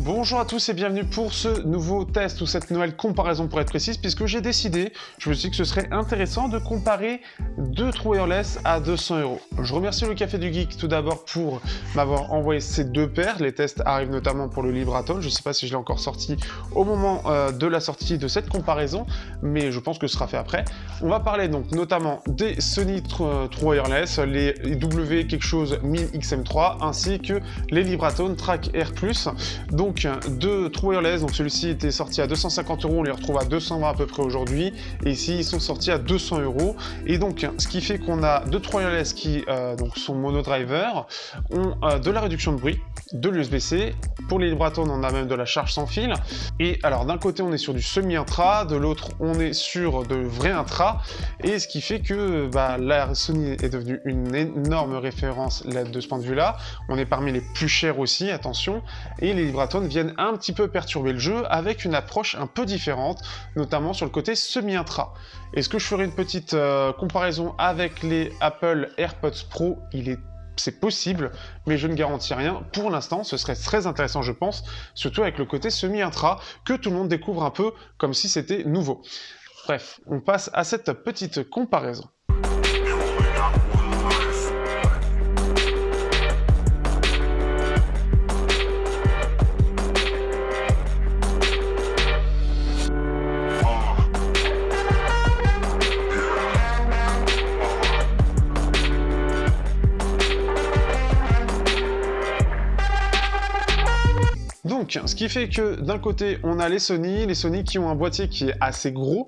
Bonjour à tous et bienvenue pour ce nouveau test ou cette nouvelle comparaison pour être précise, puisque j'ai décidé, je me suis dit que ce serait intéressant de comparer deux True Wireless à 200 €. Je remercie le Café du Geek tout d'abord pour m'avoir envoyé ces deux paires. Les tests arrivent notamment pour le Libraton. Je ne sais pas si je l'ai encore sorti au moment de la sortie de cette comparaison, mais je pense que ce sera fait après. On va parler donc notamment des Sony True Wireless, les W quelque chose 1000 XM3 ainsi que les Libraton Track Air+. Donc deux True Wireless, donc celui-ci était sorti à 250 €, on les retrouve à 220 à peu près aujourd'hui, et ici ils sont sortis à 200 €. Et donc ce qui fait qu'on a deux True Wireless qui donc sont monodriver, ont de la réduction de bruit, de l'USB-C. Pour les Libraton, on a même de la charge sans fil. Et alors d'un côté on est sur du semi-intra, de l'autre on est sur de vrai intra, et ce qui fait que la Sony est devenue une énorme référence de ce point de vue-là. On est parmi les plus chers aussi, attention, et les Libraton viennent un petit peu perturber le jeu avec une approche un peu différente, notamment sur le côté semi-intra. Est-ce que je ferai une petite comparaison avec les Apple AirPods Pro? C'est possible, mais je ne garantis rien. Pour l'instant, ce serait très intéressant, je pense, surtout avec le côté semi-intra, que tout le monde découvre un peu comme si c'était nouveau. Bref, on passe à cette petite comparaison. Donc, ce qui fait que d'un côté, on a les Sony qui ont un boîtier qui est assez gros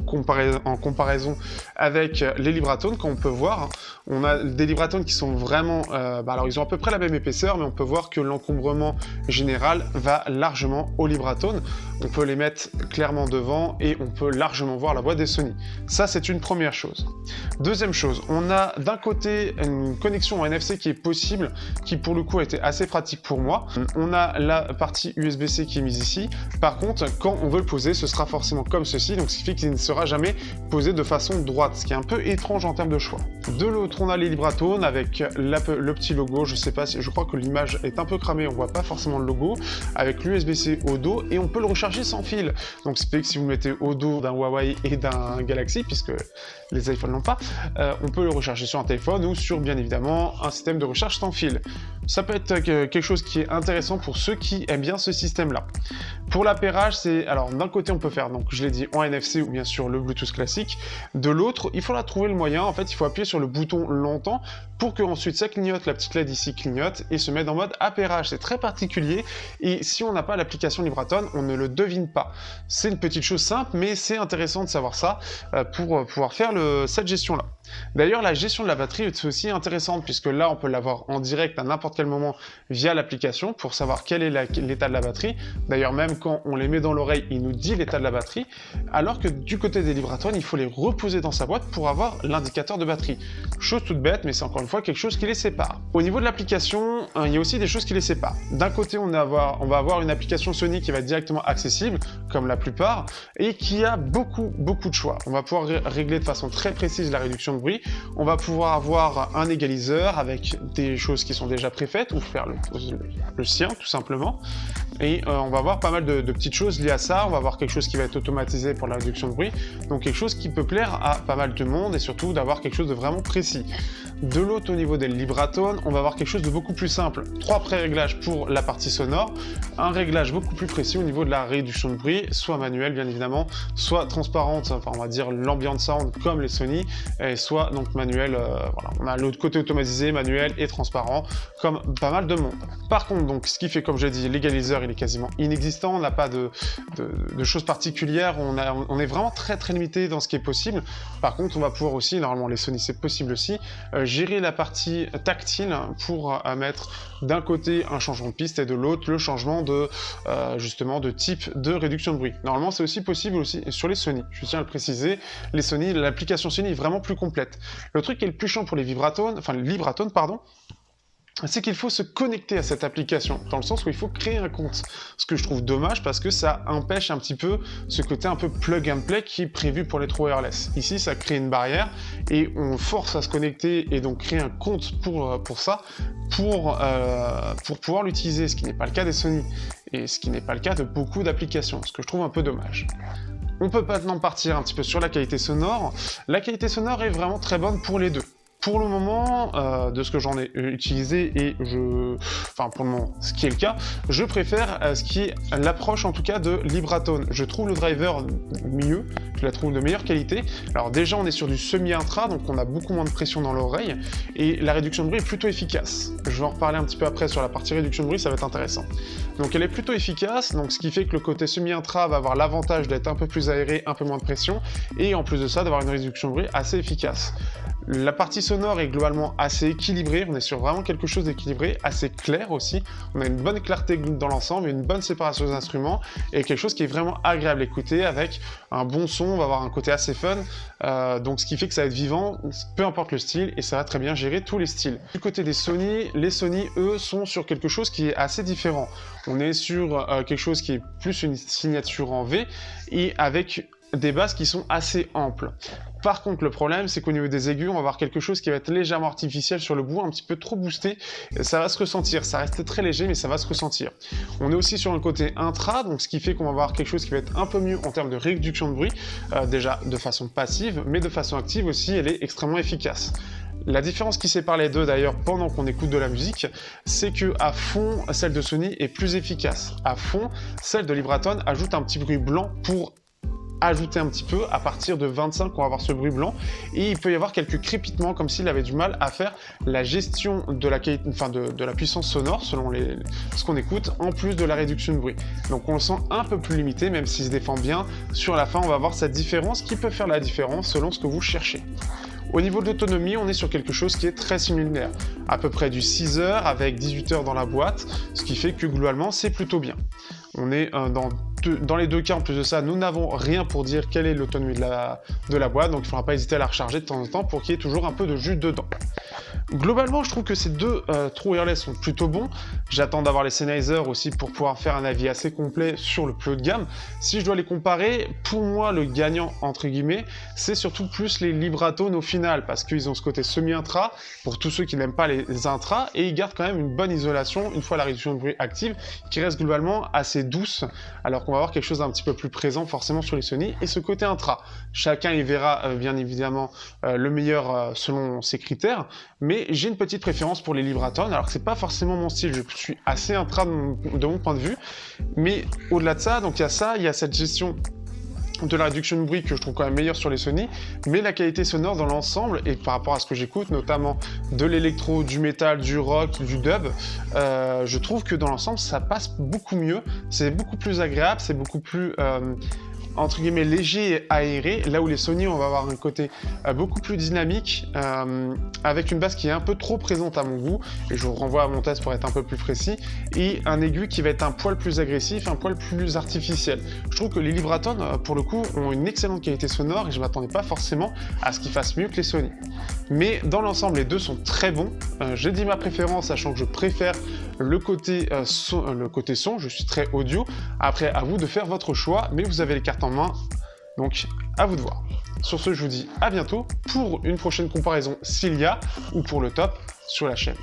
en comparaison avec les Libraton, comme on peut voir. On a des Libraton qui sont vraiment... alors, ils ont à peu près la même épaisseur, mais on peut voir que l'encombrement général va largement aux Libraton. On peut les mettre clairement devant et on peut largement voir la boîte des Sony. Ça, c'est une première chose. Deuxième chose, on a d'un côté une connexion en NFC qui est possible, qui pour le coup a été assez pratique pour moi. On a la partie USB-C qui est mise ici. Par contre, quand on veut le poser, ce sera forcément comme ceci, donc ce qui fait qu'il ne sera jamais posé de façon droite, ce qui est un peu étrange en termes de choix. De l'autre, on a les Libraton avec le petit logo. Je sais pas si, je crois que l'image est un peu cramée, on voit pas forcément le logo, avec l'USB-C au dos, et on peut le recharger sans fil. Donc c'est fait que si vous le mettez au dos d'un Huawei et d'un Galaxy, puisque les iPhones n'ont pas, on peut le recharger sur un téléphone ou sur bien évidemment un système de recharge sans fil. Ça peut être quelque chose qui est intéressant pour ceux qui aiment bien ce système-là. Pour l'appairage, c'est... Alors, d'un côté, on peut faire, donc je l'ai dit, en NFC ou bien sûr le Bluetooth classique. De l'autre, il faudra trouver le moyen. En fait, il faut appuyer sur le bouton longtemps pour que ensuite ça clignote, la petite LED ici clignote et se mette en mode appairage. C'est très particulier et si on n'a pas l'application Libraton, on ne le devine pas. C'est une petite chose simple, mais c'est intéressant de savoir ça pour pouvoir faire cette gestion-là. D'ailleurs, la gestion de la batterie est aussi intéressante puisque là, on peut l'avoir en direct à n'importe quel moment via l'application pour savoir quel est l'état de la batterie. D'ailleurs, même quand on les met dans l'oreille, il nous dit l'état de la batterie, alors que du côté des Libraton, il faut les reposer dans sa boîte pour avoir l'indicateur de batterie. Chose toute bête, mais c'est encore une fois quelque chose qui les sépare. Au niveau de l'application, il y a aussi des choses qui les séparent. D'un côté, on va avoir une application Sony qui va être directement accessible, comme la plupart, et qui a beaucoup de choix. On va pouvoir régler de façon très précise la réduction de bruit. On va pouvoir avoir un égaliseur avec des choses qui sont déjà préfaites, ou faire le sien, tout simplement. Et on va avoir pas mal de petites choses liées à ça. On va avoir quelque chose qui va être automatisé pour la réduction de bruit, donc quelque chose qui peut plaire à pas mal de monde et surtout d'avoir quelque chose de vraiment précis. De l'autre, au niveau des Libraton, on va avoir quelque chose de beaucoup plus simple. 3 pré-réglages pour la partie sonore, un réglage beaucoup plus précis au niveau de la réduction de bruit, soit manuel bien évidemment, soit transparente, enfin on va dire l'ambient sound comme les Sony, et soit donc manuel, voilà. On a l'autre côté automatisé, manuel et transparent, comme pas mal de monde. Par contre, donc, ce qui fait, comme j'ai dit, l'égaliseur il est quasiment inexistant, on n'a pas de choses particulières, on est vraiment très limité dans ce qui est possible. Par contre, on va pouvoir aussi, normalement les Sony c'est possible aussi, gérer la partie tactile pour mettre d'un côté un changement de piste et de l'autre le changement de justement de type de réduction de bruit. Normalement c'est aussi possible aussi sur les Sony, je tiens à le préciser, les Sony, l'application Sony est vraiment plus complète. Le truc qui est le plus chiant pour les Libraton, pardon, c'est qu'il faut se connecter à cette application, dans le sens où il faut créer un compte. Ce que je trouve dommage parce que ça empêche un petit peu ce côté un peu plug and play qui est prévu pour les true wireless. Ici, ça crée une barrière et on force à se connecter et donc créer un compte pour ça, pour pouvoir l'utiliser, ce qui n'est pas le cas des Sony et ce qui n'est pas le cas de beaucoup d'applications, ce que je trouve un peu dommage. On peut maintenant partir un petit peu sur la qualité sonore. La qualité sonore est vraiment très bonne pour les deux. Pour le moment, de ce que j'en ai utilisé et pour le moment, ce qui est le cas, je préfère ce qui est l'approche en tout cas de Libratone. Je trouve le driver mieux, je la trouve de meilleure qualité. Alors déjà, on est sur du semi-intra, donc on a beaucoup moins de pression dans l'oreille et la réduction de bruit est plutôt efficace. Je vais en reparler un petit peu après sur la partie réduction de bruit, ça va être intéressant. Donc elle est plutôt efficace, donc ce qui fait que le côté semi-intra va avoir l'avantage d'être un peu plus aéré, un peu moins de pression et en plus de ça, d'avoir une réduction de bruit assez efficace. La partie sonore est globalement assez équilibrée, on est sur vraiment quelque chose d'équilibré, assez clair aussi. On a une bonne clarté dans l'ensemble, une bonne séparation des instruments et quelque chose qui est vraiment agréable à écouter avec un bon son, on va avoir un côté assez fun, donc ce qui fait que ça va être vivant, peu importe le style et ça va très bien gérer tous les styles. Du côté des Sony, les Sony eux sont sur quelque chose qui est assez différent. On est sur quelque chose qui est plus une signature en V et avec des basses qui sont assez amples. Par contre, le problème, c'est qu'au niveau des aigus, on va avoir quelque chose qui va être légèrement artificiel sur le bout, un petit peu trop boosté. Ça va se ressentir, ça reste très léger, mais ça va se ressentir. On est aussi sur un côté intra, donc ce qui fait qu'on va avoir quelque chose qui va être un peu mieux en termes de réduction de bruit, déjà de façon passive, mais de façon active aussi, elle est extrêmement efficace. La différence qui sépare les deux d'ailleurs pendant qu'on écoute de la musique, c'est que à fond, celle de Sony est plus efficace. À fond, celle de Libratone ajoute un petit bruit blanc pour ajouter un petit peu. À partir de 25, on va avoir ce bruit blanc et il peut y avoir quelques crépitements comme s'il avait du mal à faire la gestion de la qualité, de la puissance sonore selon ce qu'on écoute, en plus de la réduction de bruit. Donc on le sent un peu plus limité, même s'il se défend bien. Sur la fin, on va avoir cette différence qui peut faire la différence selon ce que vous cherchez. Au niveau de l'autonomie, on est sur quelque chose qui est très similaire, à peu près du 6 heures avec 18 heures dans la boîte, ce qui fait que globalement c'est plutôt bien. On est dans les deux cas, en plus de ça, nous n'avons rien pour dire quelle est l'autonomie de la boîte, donc il ne faudra pas hésiter à la recharger de temps en temps pour qu'il y ait toujours un peu de jus dedans. Globalement, je trouve que ces deux true wireless sont plutôt bons. J'attends d'avoir les Sennheiser aussi pour pouvoir faire un avis assez complet sur le plus haut de gamme. Si je dois les comparer, pour moi, le gagnant, entre guillemets, c'est surtout plus les Libratone au final, parce qu'ils ont ce côté semi-intra, pour tous ceux qui n'aiment pas les intras, et ils gardent quand même une bonne isolation, une fois la réduction de bruit active, qui reste globalement assez douce, alors qu'on va avoir quelque chose d'un petit peu plus présent forcément sur les Sony, et ce côté intra. Chacun y verra bien évidemment le meilleur selon ses critères, mais j'ai une petite préférence pour les Libratone, alors que c'est pas forcément mon style, je suis assez intra de mon point de vue, mais au-delà de ça, donc il y a ça, il y a cette gestion de la réduction de bruit que je trouve quand même meilleure sur les Sony, mais la qualité sonore dans l'ensemble, et par rapport à ce que j'écoute, notamment de l'électro, du métal, du rock, du dub, je trouve que dans l'ensemble ça passe beaucoup mieux, c'est beaucoup plus agréable, c'est beaucoup plus entre guillemets léger et aéré, là où les Sony on va avoir un côté beaucoup plus dynamique, avec une basse qui est un peu trop présente à mon goût, et je vous renvoie à mon test pour être un peu plus précis, et un aigu qui va être un poil plus agressif, un poil plus artificiel. Je trouve que les Libratone pour le coup ont une excellente qualité sonore et je m'attendais pas forcément à ce qu'ils fassent mieux que les Sony. Mais dans l'ensemble les deux sont très bons, j'ai dit ma préférence sachant que je préfère le côté son, je suis très audio, après à vous de faire votre choix, mais vous avez les cartes en main, donc à vous de voir. Sur ce, je vous dis à bientôt pour une prochaine comparaison s'il y a, ou pour le top sur la chaîne.